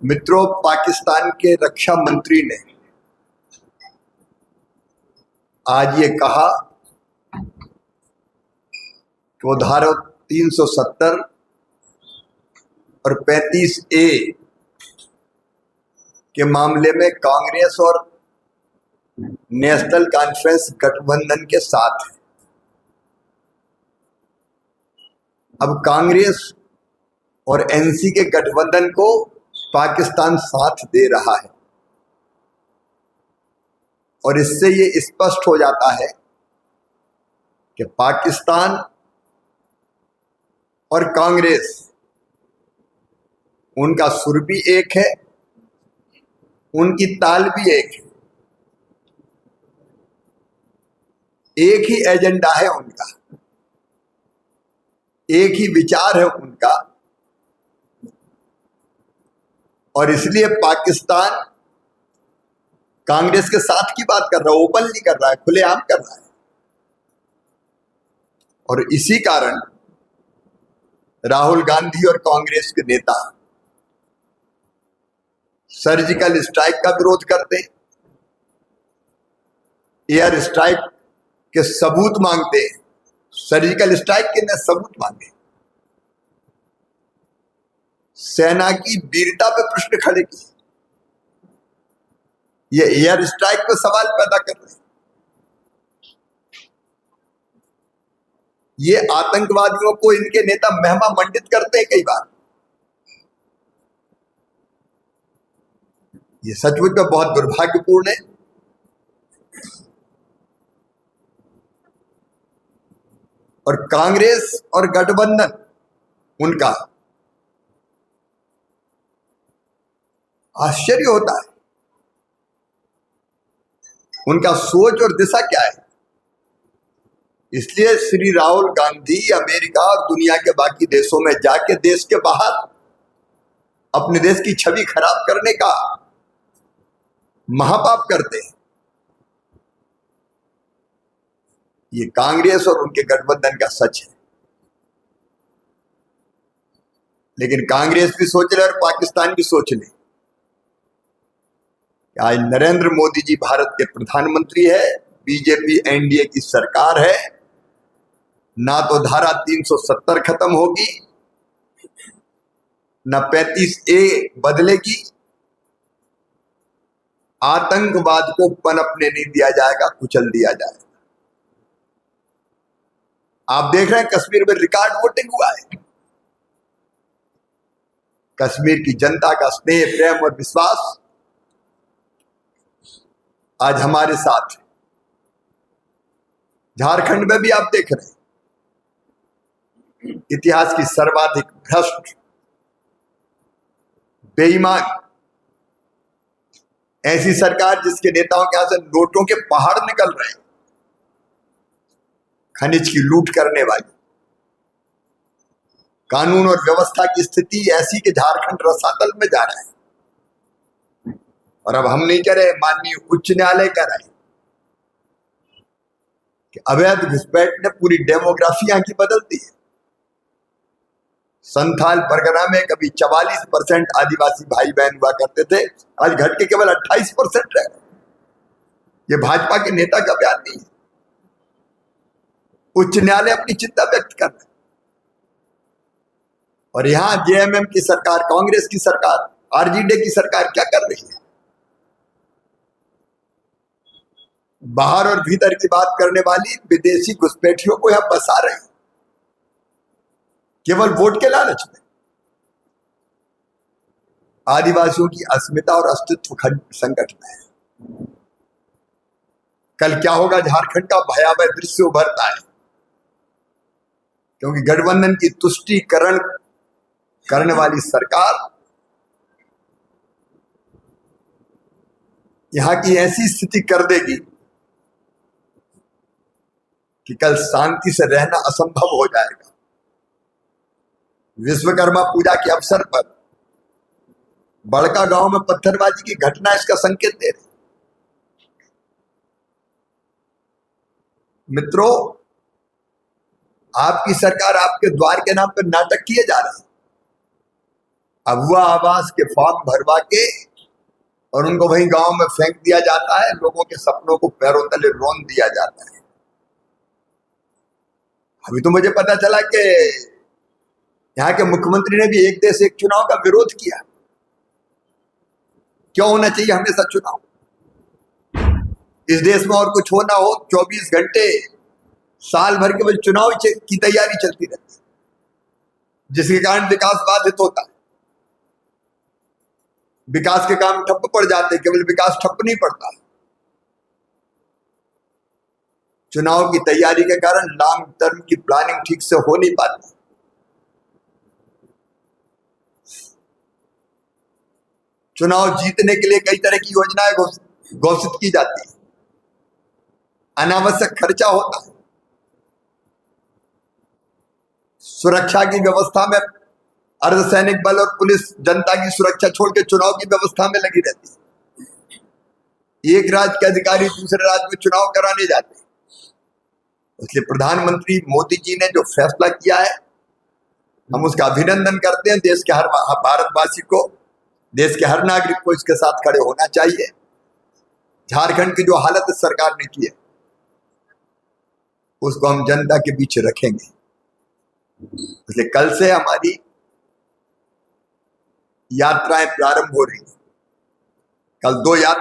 मित्रों, पाकिस्तान के रक्षा मंत्री ने आज ये कहा कि वो धारा 370 और 35A के मामले में कांग्रेस और नेशनल कॉन्फ्रेंस गठबंधन के साथ है। अब कांग्रेस और एनसी के गठबंधन को पाकिस्तान साथ दे रहा है और इससे ये स्पष्ट हो जाता है कि पाकिस्तान और कांग्रेस, उनका सुर भी एक है, उनकी ताल भी एक है, एक ही एजेंडा है उनका, एक ही विचार है उनका। और इसलिए पाकिस्तान कांग्रेस के साथ की बात कर रहा है, ओपनली कर रहा है, खुलेआम कर रहा है। और इसी कारण राहुल गांधी और कांग्रेस के नेता सर्जिकल स्ट्राइक का विरोध करते, एयर स्ट्राइक के सबूत मांगते। सर्जिकल स्ट्राइक के न सबूत मांगे, सेना की वीरता पे प्रश्न खड़े किए, ये एयर स्ट्राइक पे सवाल पैदा कर रहे हैं। ये आतंकवादियों को इनके नेता महिमा मंडित करते हैं कई बार। ये सचमुच में बहुत दुर्भाग्यपूर्ण है। और कांग्रेस और गठबंधन, उनका आश्चर्य होता है, उनका सोच और दिशा क्या है। इसलिए श्री राहुल गांधी अमेरिका और दुनिया के बाकी देशों में जाके देश के बाहर अपने देश की छवि खराब करने का महापाप करते हैं। ये कांग्रेस और उनके गठबंधन का सच है। लेकिन कांग्रेस भी सोच रहे और पाकिस्तान भी सोच ले। आज नरेंद्र मोदी जी भारत के प्रधानमंत्री है, बीजेपी एनडीए की सरकार है, ना तो धारा 370 खत्म होगी, ना 35A बदलेगी। आतंकवाद को पनपने नहीं दिया जाएगा, कुचल दिया जाएगा। आप देख रहे हैं कश्मीर में रिकॉर्ड वोटिंग हुआ है। कश्मीर की जनता का स्नेह, प्रेम और विश्वास आज हमारे साथ है। झारखंड में भी आप देख रहे हैं इतिहास की सर्वाधिक भ्रष्ट, बेईमान ऐसी सरकार जिसके नेताओं के यहां से नोटों के पहाड़ निकल रहे हैं, खनिज की लूट करने वाली, कानून और व्यवस्था की स्थिति ऐसी कि झारखंड रसातल में जा रहा है। और अब हम नहीं कह रहे, माननीय उच्च न्यायालय कह रहा है कि अवैध घुसपैठ ने पूरी डेमोग्राफी यहां की बदल दी है। संथाल परगना में कभी 44% आदिवासी भाई बहन हुआ करते थे, आज घट के केवल 28% रह गए। ये भाजपा के नेता का बयान नहीं है। उच्च न्यायालय अपनी चिंता व्यक्त कर रहा है। और यहां जेएमएम की सरकार, कांग्रेस की सरकार, आरजेडी की सरकार क्या कर रही है? बाहर और भीतर की बात करने वाली विदेशी घुसपैठियों को यहां बसा रहे हैं, केवल वोट के लालच में। आदिवासियों की अस्मिता और अस्तित्व संकट में है। कल क्या होगा झारखंड का भयावह दृश्य उभरता है, क्योंकि गठबंधन की तुष्टीकरण करने वाली सरकार यहां की ऐसी स्थिति कर देगी कि कल शांति से रहना असंभव हो जाएगा। विश्वकर्मा पूजा के अवसर पर बड़का गांव में पत्थरबाजी की घटना इसका संकेत दे रही। मित्रों, आपकी सरकार, आपके द्वार के नाम पर नाटक किए जा रहे हैं। अगुआ आवास के फॉर्म भरवा के और उनको वहीं गांव में फेंक दिया जाता है। लोगों के सपनों को पैरों तले रोन दिया जाता है। अभी तो मुझे पता चला कि यहाँ के मुख्यमंत्री ने भी एक देश एक चुनाव का विरोध किया। क्यों होना चाहिए हमेशा चुनाव? इस देश में और कुछ होना हो 24 घंटे साल भर के बस चुनाव की तैयारी चलती रहती है, जिसके कारण विकास बाधित होता है। विकास के काम ठप्प पड़ जाते हैं। केवल विकास ठप्प नहीं पड़ता, चुनाव की तैयारी के कारण लॉन्ग टर्म की प्लानिंग ठीक से हो नहीं पाती। चुनाव जीतने के लिए कई तरह की योजनाएं घोषित की जाती है। अनावश्यक खर्चा होता है। सुरक्षा की व्यवस्था में अर्धसैनिक बल और पुलिस जनता की सुरक्षा छोड़ के चुनाव की व्यवस्था में लगी रहती है। एक राज्य के अधिकारी दूसरे राज्य में चुनाव कराने जाते हैं। इसलिए प्रधानमंत्री मोदी जी ने जो फैसला किया है, हम उसका अभिनंदन करते हैं। देश के हर भारतवासी को, देश के हर नागरिक को इसके साथ खड़े होना चाहिए। झारखंड की जो हालत इस सरकार ने की है, उसको हम जनता के बीच रखेंगे। इसलिए कल से हमारी यात्राएं प्रारंभ हो रही हैं। कल 2 यात्रा